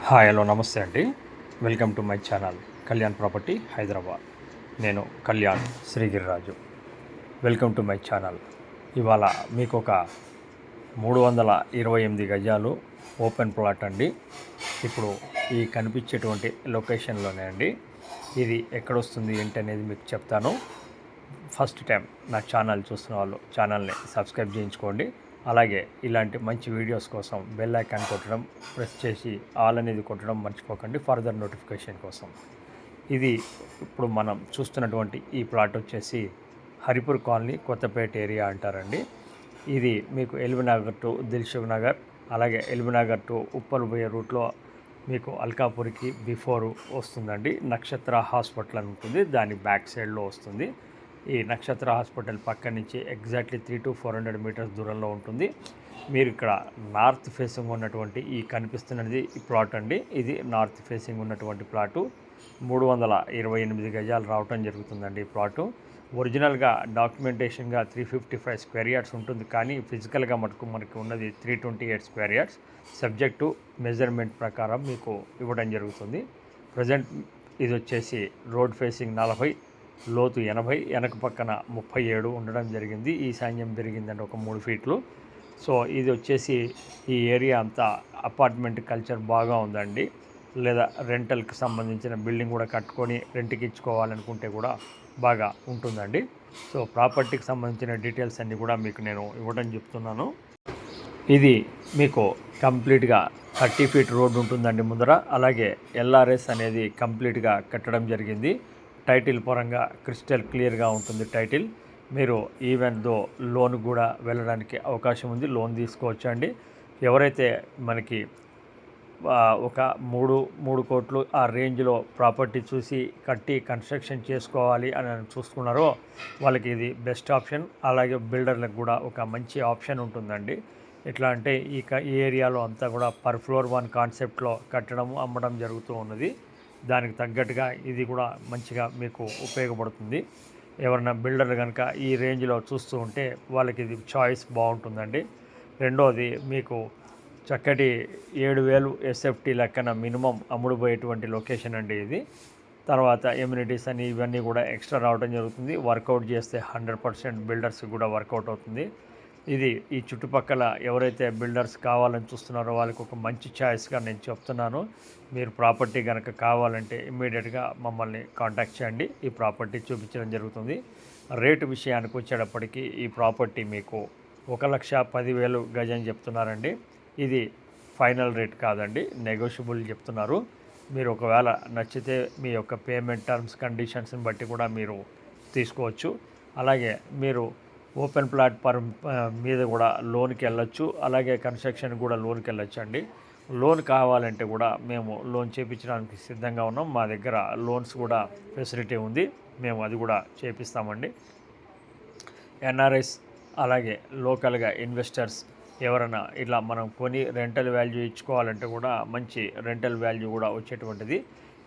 Hi hello నమస్తే అండి. Welcome to my channel Kalyan property Hyderabad. నేను Kalyan Srigiriraju. Welcome to my channel. ఇవాళ మీకు ఒక 328 గజాలు ఓపెన్ ప్లాట్ అండి. ఇప్పుడు ఈ కనిపించేటువంటి లొకేషన్లోనే అండి. ఇది ఎక్కడొస్తుంది ఏంటి అనేది మీకు చెప్తాను. ఫస్ట్ టైం నా ఛానల్ చూస్తున్న వాళ్ళు ఛానల్ని సబ్స్క్రైబ్ చేయించుకోండి. అలాగే ఇలాంటి మంచి వీడియోస్ కోసం బెల్ ఐకాన్ కొట్టడం ప్రెస్ చేసి ఆల్ అనేది కొట్టడం మర్చిపోకండి ఫర్దర్ నోటిఫికేషన్ కోసం. ఇది ఇప్పుడు మనం చూస్తున్నటువంటి ఈ ప్లాట్ వచ్చేసి హరిపూర్ కాలనీ కొత్తపేట ఏరియా అంటారండి. ఇది మీకు ఎల్బీనగర్ టు దిల్సుఖ్ నగర్, అలాగే ఎల్బీనగర్ టు ఉప్పల్ పోయే రూట్లో మీకు అల్కాపూర్కి బిఫోర్ వస్తుందండి. నక్షత్ర హాస్పిటల్ అని ఉంటుంది, దాని బ్యాక్ సైడ్లో వస్తుంది. ఈ నక్షత్ర హాస్పిటల్ పక్క నుంచి ఎగ్జాక్ట్లీ 300 to 400 మీటర్స్ దూరంలో ఉంటుంది. మీరు ఇక్కడ నార్త్ ఫేసింగ్ ఉన్నటువంటి ఈ కనిపిస్తున్నది ఈ ప్లాట్ అండి. ఇది నార్త్ ఫేసింగ్ ఉన్నటువంటి ప్లాటు. 328 గజాలు రావటం జరుగుతుందండి ఈ ప్లాటు. ఒరిజినల్గా డాక్యుమెంటేషన్గా 355 స్క్వేర్ యార్డ్స్ ఉంటుంది, కానీ ఫిజికల్గా మనకి ఉన్నది 328 స్క్వేర్ యార్డ్స్. సబ్జెక్టు మెజర్మెంట్ ప్రకారం మీకు ఇవ్వడం జరుగుతుంది. ప్రజెంట్ ఇది వచ్చేసి రోడ్ ఫేసింగ్ 40, లోతు 80, వెనక పక్కన 37 ఉండడం జరిగింది. ఈశాన్యం పెరిగిందండి ఒక 3 ఫీట్లు. సో ఇది వచ్చేసి ఈ ఏరియా అంతా అపార్ట్మెంట్ కల్చర్ బాగా ఉందండి. లేదా రెంటల్కి సంబంధించిన బిల్డింగ్ కూడా కట్టుకొని రెంట్కి ఇచ్చుకోవాలనుకుంటే కూడా బాగా ఉంటుందండి. సో ప్రాపర్టీకి సంబంధించిన డీటెయిల్స్ అన్నీ కూడా మీకు నేను ఇవ్వడం చెప్తున్నాను. ఇది మీకు కంప్లీట్గా 30 ఫీట్ రోడ్ ఉంటుందండి ముందర. అలాగే ఎల్ఆర్ఎస్ అనేది కంప్లీట్గా కట్టడం జరిగింది. టైటిల్ పరంగా క్రిస్టల్ క్లియర్గా ఉంటుంది టైటిల్. మీరు ఈవెన్ దో లోన్ కూడా వెళ్ళడానికి అవకాశం ఉంది, లోన్ తీసుకోవచ్చు అండి. ఎవరైతే మనకి ఒక 3 కోట్లు ఆ రేంజ్లో ప్రాపర్టీ చూసి కట్టి కన్స్ట్రక్షన్ చేసుకోవాలి అని చూసుకున్నారో వాళ్ళకి ఇది బెస్ట్ ఆప్షన్. అలాగే బిల్డర్లకు కూడా ఒక మంచి ఆప్షన్ ఉంటుందండి. ఎట్లా అంటే ఈ ఏరియాలో అంతా కూడా పర్ ఫ్లోర్ 1 కాన్సెప్ట్లో కట్టడం అమ్మడం జరుగుతూ ఉన్నది. దానికి తగ్గట్టుగా ఇది కూడా మంచిగా మీకు ఉపయోగపడుతుంది. ఎవరైనా బిల్డర్ కనుక ఈ రేంజ్లో చూస్తూ ఉంటే వాళ్ళకి ఇది చాయిస్ బాగుంటుందండి. రెండోది మీకు చక్కటి 7,000 ఎస్ఎఫ్టీ లెక్కన మినిమం అమ్ముడుపోయేటువంటి లొకేషన్ అండి ఇది. తర్వాత ఎమ్యూనిటీస్ అని ఇవన్నీ కూడా ఎక్స్ట్రా రావడం జరుగుతుంది. వర్కౌట్ చేస్తే 100% బిల్డర్స్కి కూడా వర్కౌట్ అవుతుంది. ఇది ఈ చుట్టుపక్కల ఎవరైతే బిల్డర్స్ కావాలని చూస్తున్నారో వాళ్ళకి ఒక మంచి ఛాయిస్గా నేను చెప్తున్నాను. మీరు ప్రాపర్టీ కనుక కావాలంటే ఇమ్మీడియట్గా మమ్మల్ని కాంటాక్ట్ చేయండి. ఈ ప్రాపర్టీ చూపించడం జరుగుతుంది. రేటు విషయానికి వచ్చేటప్పటికి ఈ ప్రాపర్టీ మీకు 1,10,000 గజం చెప్తున్నారండి. ఇది ఫైనల్ రేట్ కాదండి, నెగోషియబుల్ చెప్తున్నారు. మీరు ఒకవేళ నచ్చితే మీ యొక్క పేమెంట్ టర్మ్స్ కండిషన్స్ని బట్టి కూడా మీరు తీసుకోవచ్చు. అలాగే మీరు ఓపెన్ ప్లాట్ మీద కూడా లోన్కి వెళ్ళొచ్చు, అలాగే కన్స్ట్రక్షన్ కూడా లోన్కి వెళ్ళొచ్చు అండి. లోన్ కావాలంటే కూడా మేము లోన్ చేయించడానికి సిద్ధంగా ఉన్నాం. మా దగ్గర లోన్స్ కూడా ఫెసిలిటీ ఉంది, మేము అది కూడా చేపిస్తామండి. ఎన్ఆర్ఐస్ అలాగే లోకల్గా ఇన్వెస్టర్స్ ఎవరైనా ఇలా మనం కొని రెంటల్ వాల్యూ ఇచ్చుకోవాలంటే కూడా మంచి రెంటల్ వాల్యూ కూడా వచ్చేటువంటిది.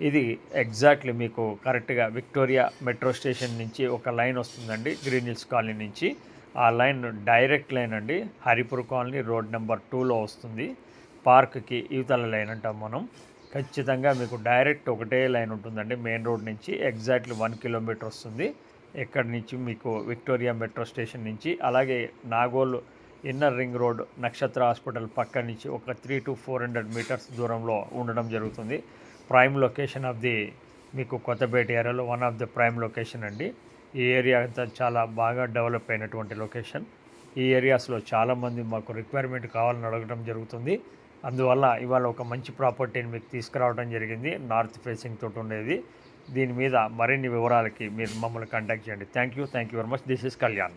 ఇది ఎగ్జాక్ట్లీ మీకు కరెక్ట్గా విక్టోరియా మెట్రో స్టేషన్ నుంచి ఒక లైన్ వస్తుందండి, గ్రీన్ హిల్స్ కాలనీ నుంచి. ఆ లైన్ డైరెక్ట్ లైన్ అండి. హరిపూర్ కాలనీ రోడ్ నెంబర్ 2లో వస్తుంది. పార్క్కి యువతల లైన్ అంటాం మనం. ఖచ్చితంగా మీకు డైరెక్ట్ ఒకటే లైన్ ఉంటుందండి మెయిన్ రోడ్ నుంచి. ఎగ్జాక్ట్లీ 1 కిలోమీటర్ వస్తుంది ఎక్కడి నుంచి మీకు విక్టోరియా మెట్రో స్టేషన్ నుంచి. అలాగే నాగోల్ ఇన్నర్ రింగ్ రోడ్ నక్షత్ర హాస్పిటల్ పక్క నుంచి ఒక 300 to 400 మీటర్స్ దూరంలో ఉండడం జరుగుతుంది. ప్రైమ్ లొకేషన్ ఆఫ్ ది మీకు కొత్తపేట ఏరియాలో one of the prime location అండి. ఈ ఏరియా అంతా చాలా బాగా డెవలప్ అయినటువంటి లొకేషన్. ఈ ఏరియాస్లో చాలామంది మాకు రిక్వైర్మెంట్ కావాలని అడగడం జరుగుతుంది. అందువల్ల ఇవాళ ఒక మంచి ప్రాపర్టీని మీకు తీసుకురావడం జరిగింది, నార్త్ ఫేసింగ్ తోటి ఉండేది. దీని మీద మరిన్ని వివరాలకి మీరు మమ్మల్ని కాంటాక్ట్ చేయండి. Thank you very much. This is Kalyan.